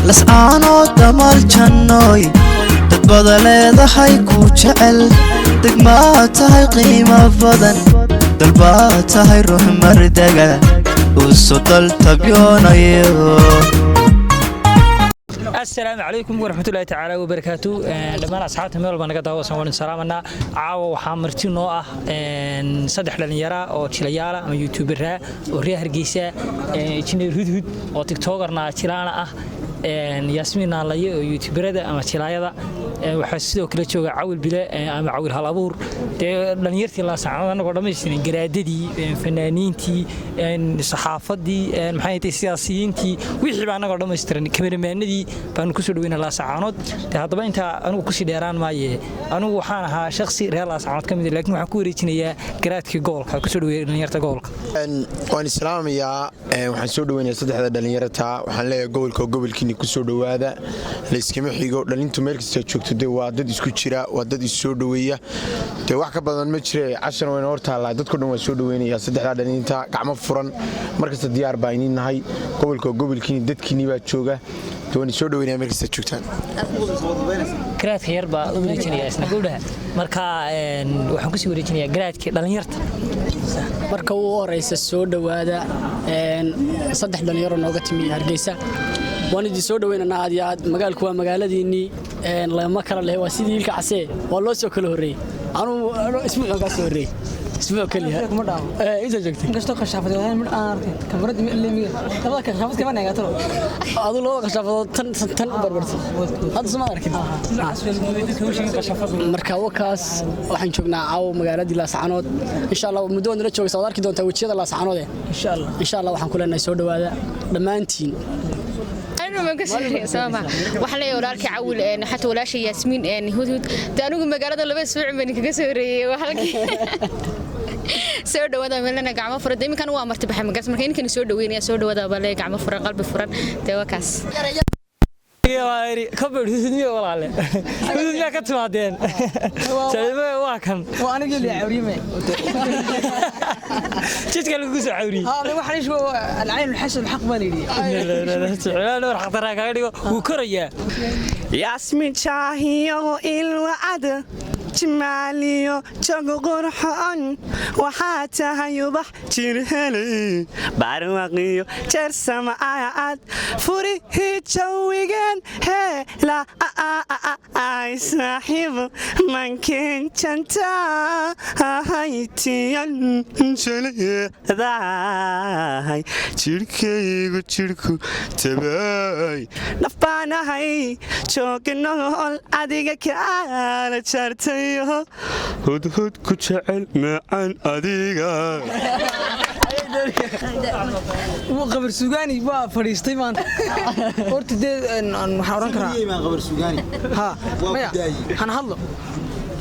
lascaanoo damal jannooy dad badaleedahay ku jecel degmaa tahay qiimo badan dalbaa tahay ruux mardega uso daltabyoonayo. السلام عليكم ورحمة الله تعالى وبركاته. لما أصحابنا ميل بنا قدوا وصورنا سلامنا عاو حامرتي نوع صدق لنيرة أو تلايالا أو يوتيوبر أو ريح رجيسة تشيني هود أو تيك توكرنا تلانا ياسمين على يوتيوبر ده أما تلايا وحسيته كله شو عاول بلا أما عاول هالأبور لنيرتي الله سبحانه أنا قدام يسني جرادي فنانين تي الصحافة دي محيط السياسيين تي ويحب أنا قدام يسترني كاميرمان دي بأنو كسر وين الله سبحانه طبعا أنت أنا كسر ديران معي أنا وحنا شخصي ريال الله سبحانه كمية لكن محكوري تنيا جراد كجول كسر وين نيرتا جول. وأنا السلام يا وحنسود وين يصدق هذا دنيرتها وحنلاقي جول كجول كني كسر وهذا لسكمه حيجول لأن أنتم مركز تشوف تدي وعدد يسكتشرا وعدد يسود ويا توحك بدل مشري 10 وين أورتها لا عدد كلهم يسود وين يصدق هذا دنيرتها كعم فرن مركز الديار باينين هاي جول كجول كني دت كني بتشوجه تواني سود وين مركز تشوفتان. جراد خير با وريجينيا اسنا قولها marka waxaan ku sii wareejinayaa garaadkii dhalinyarta marka uu horeysa soo dhawaada saddex dhalinyaro nooga timi Hargeysa waan idin soo dhaweynaa aad iyo aad magaalku waa magaaladiinii lama kala leh waa sidii ilka casee waa loo soo kala horeeyay anu isbuuc ka soo horeeyay اسمه كلها ما دام إذا جبت قصة كشافة هذا من أرتي كبرت اللي مية تبغى كشافة كمان يا ترى هذا لو كشافة تن بربرت هذا سمع أركيد مركوا كاس وحين شفنا عو مجال دي لاسعنود إن شاء الله مدون نرجع صدار كده أنت وتشيد لاسعنود إن شاء الله وحن كلنا يسود هذا لما أنتين ما قصدي سامع وحلا ولارك عول حتى ولا شيء ياسمين هود تانو مجال لبس سوع منك كسوري وحلا سود وهذا ملنا جامع فرد دايما كانوا أمرت بحمد قسم كان يمكن يسود وين يسود وهذا بلا جامع فرد قلب فرد توكاس كبر هدني ولا عليه هدني كتمادين سلمى واكن وأنا قل لي عوريمة شفت قال لك عوري هذا واحد شو العين الحسن حق مالي لا لا حق تراك عليه وكريا ياسمين شاهي الوعد جماليو جوجو قرحان وحاتها يبح جرهلي بارواقيو جرسم آيات فوري جويجان هي لا اي صاحب من كن جنتا هايتيان شلي داي جيركيغو جيركو تباي نفبانا هاي جوجنول اديغا كالا جارتي هود هود كجعل معان أديقا وقبر سوغاني با فريستي مان قلت دي محاوران كرا قبر سوغاني ها هن هضلو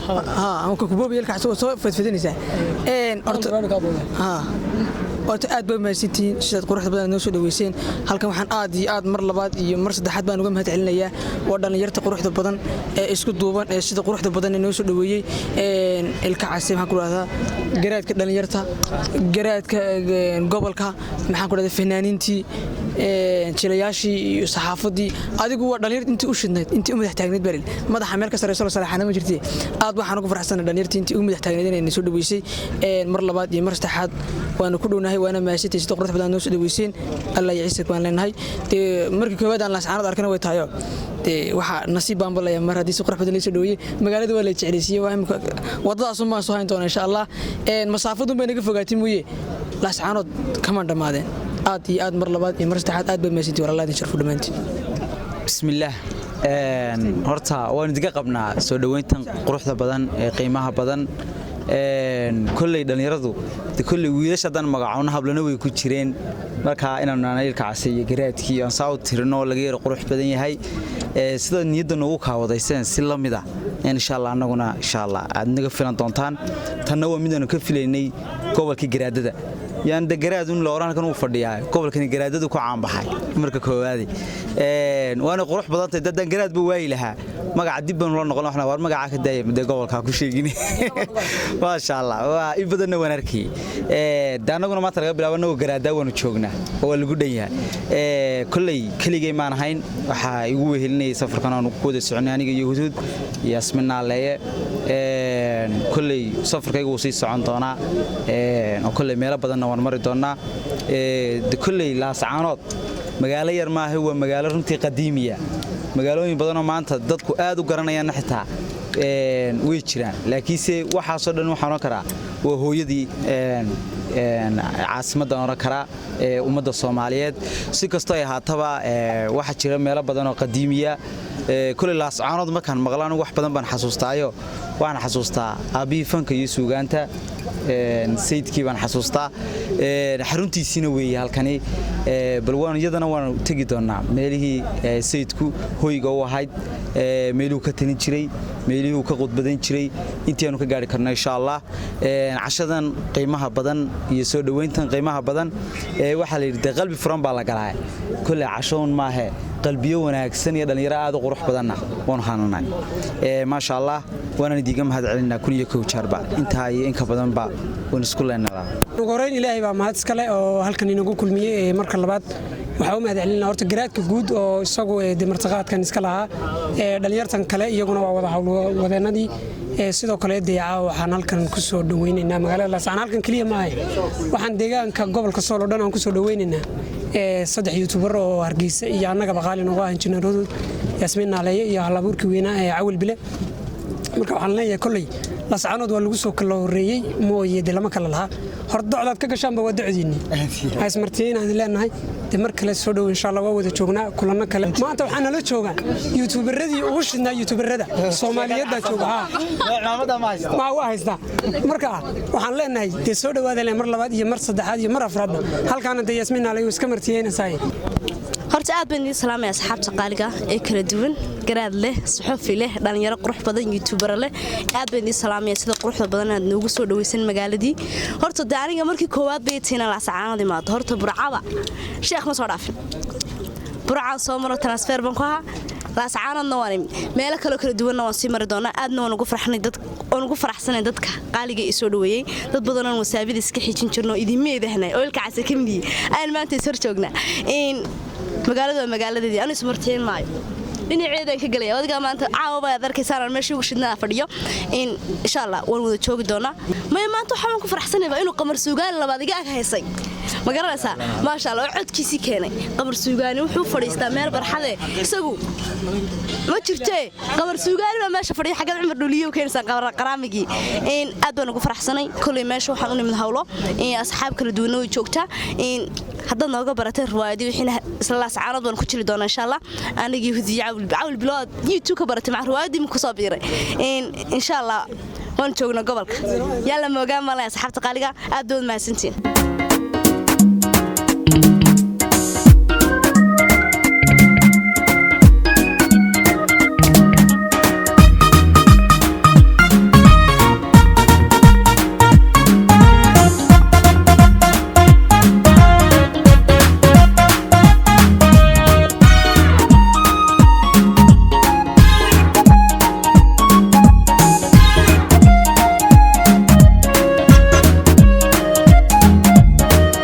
ها أنا كوبوبي يلك عسوا صوب فتفدنيسه ها قلت aad bay maasitiin sida quruxda badan noo soo dhaweyseen halkan waxaan aad iyo aad mar labaad iyo mar saddexaad baan uga mahad celinayaa waa dhalinyarta quruxda badan ee isku duuban ee sida quruxda badan noo soo dhaweeyay ilka casay waxaan ku raahdaa garaadka dhalinyarta garaadka gobolka maxaan ku raahdaa fanaaniintii jilayaashii iyo saxaafadii adigu waa dhalinyarta intii u shidnayd intii u madax taagneed baril madaxa meel ka sareyso salaxana ma jirtay aad waxaan ugu faraxsanahay dhalinyartii intii u madax taagneed inay soo dhaweysay mar labaad iyo mar saddexaad waan ku dhownahay وانا ماشيتي سيده قرط بدان نو سو دويسين الله يعيسك waan leenahay markii koobaad aan la saarad arkana way tahay waxa nasiib baan balaya mar hadii si qurux badan leeso dhawiyay magaalada waa la jecleysiyay waa imka wadadaas ma soo hayn doona insha Allah masaafadu bay naga fogaatay mooyee la saarad kama dhamaadeen aad iyo aad mar labaad iyo mar saddexaad aad bay maashiitay war Allah idin sharfu dhamaantii bismillaah horta waan idiga qabnaa soo dhaweyntan quruxda badan ee qiimaha badan كل dhalinyaradu kulli wiilasha dan magacaawna hablana way ku jireen marka inaan naanayilka casay garaadkii aan saaw tirno laga yar qurux badan yahay sida niyadda noogu kaawadayseen si lamida insha Allah anaguna insha Allah aad naga filan doontaan tanna waa midaan ka filaynay gobolka garaadada yaan degaraadun la oran kan uu fadhiyaa gobolkan garaadadu ku caan baxay marka koowaad waana qurux badan tahay dad garaad buu waay lahaa magaca dib baan la noqon waxna war magaca ka daayay mid gobolka ku sheegin ma sha Allah waa ibadana wanarkii daanaguna ma talaga bilaabano garaada waanu joognaa oo lagu dhanyahay kulay kaligay maan ahayn waxa igu wehelinay safarkan aan ku wada soconay aniga iyo Huduud Yasmin Aleeye kulay safarkaygu uu sii socon doonaa oo kulay meel badan waan mari doonaa kulay Laascaanood magaalo yar ma aha waa magaalo runtii qadiimiya magaalooyin badan oo maanta dadku aad u garanayaan xitaa way jiraan laakiinse waxa soo dhan waxaan oran karaa waa hooyadii caasimadda oran karaa ummadda Soomaaliyeed si kastoo ay haataba waxa jira meel badan oo qadiimiya kulli Laascaanood markaan maqlaan wax badan baan xasuustaayo waxaan xasuustaa abi fanka iyo suugaanta sayidkii baan xasuustaa xaruntiisina weey halkani bal waan iyadana waan tagi doonaa meelihii sayidku hoyga u ahayd meeluu ka talin jiray meelihii ka qodbadan jiray intii aanu ka gaari karno insha Allah cashadan qiimaha badan iyo soo dhaweyntan qiimaha badan waxa la yiraahdaa qalbi furan baa la galaa kulli cashoon ma aha qalbiyo wanaagsan iyo dhalinyaro aad u qurux badanna waan hananay ma sha Allah waan idiga mahad celinaa kun iyo kow jarba inta ay in ka badan ba waan isku leenahay ugu horeyn Ilaahay baa mahad iska leh oo halkan inagu kulmiyay marka labaad waxa uu mahad celinaa horta garaadka guud oo isagu martaqaadkan iska lahaa dhalinyartan kale iyaguna waa wada hawlwadeenadii sidoo kale deeca waxaan halkan ku soo dhaweynaynaa magaalada Laascaan halkan kaliya ma aha waxaan deegaanka gobolka Sool oo dhan aan ku soo dhaweynaynaa saddex youtuber oo Hargeysa iyo annaga baqaali nooga ah injineer Huduud Yasmin Aleeye iyo halabuurkii weynaa Cawil Bile marka waxaan leeyahay kulay Laascaanood waa lagu soo kala horeeyay mooyee lama kala laha hor docdaad ka gashaanba waa docdiini ay ismartiyeen aan leenahay mar kale soo dhaw insha Allah waa wada joognaa kulanna kale maanta waxaan la joogaa youtuberadii ugu shidnaa youtuberada Soomaaliyeed baa jooga ma waa haysta marka waxaan leenahay soo dhawaada mar labaad iyo mar saddexaad iyo mar afraad halkaan Yasmin Aleeye iska martiyeenaysay horta aad baan idin salaamay asxaabta qaaliga ee kala duwan garaad leh suxufi leh dhalinyaro qurux badan youtuber leh aad baan idin salaamay sida quruxda badan aad noogu soo dhaweysan magaaladii horta daaniga markii koowaad bay tiina Laascaanood imaado horta burcaba sheekh ma soo dhaafin burca soo maro transfer ban ku aha Laascaanoodna waan meel kala duwan waan sii mari doonaa aadna waan ugu farxnay dad oo ugu faraxsanay dadka qaaliga ee soo dhaweeyay dad badan oo wasaabida iska xijin jirno idin meedahnay oo ilka cas kamidi aan maanta soo joognaa magaaladii aan ismartiin maayo dhinaceedan ka galay wadiga maanta caawa baa darkaysan meeshii ugu shidnaa fadhiyo insha Allah waan wada joogi doonaa maanta waxaan ku faraxsanahay inuu qamar suugaan labaad iga haysay ma garanaysaa ma sha Allah codkiisii keenay qamar suugaani wuxuu fadhiistaa meel barxade isagu ma jirtee qamar suugaani ma meesha fadhiyo xagga Umar Dhuliyo keensan qaraamigi aad baan ugu faraxsanay kulay meesha waxaan u nimid hawlo asxaab kala duwan oo joogta hadda nooga baratay riwaayadii wixii isla Laascaanood waan ku jiri doonaa insha Allah anigii Hudiya Cawil Bilood YouTube ka baratay ma riwaayadii ku soo biiray insha Allah waan joogna gobolka yalla moogaa malay asxaabta qaaliga aad dood mahadsantiin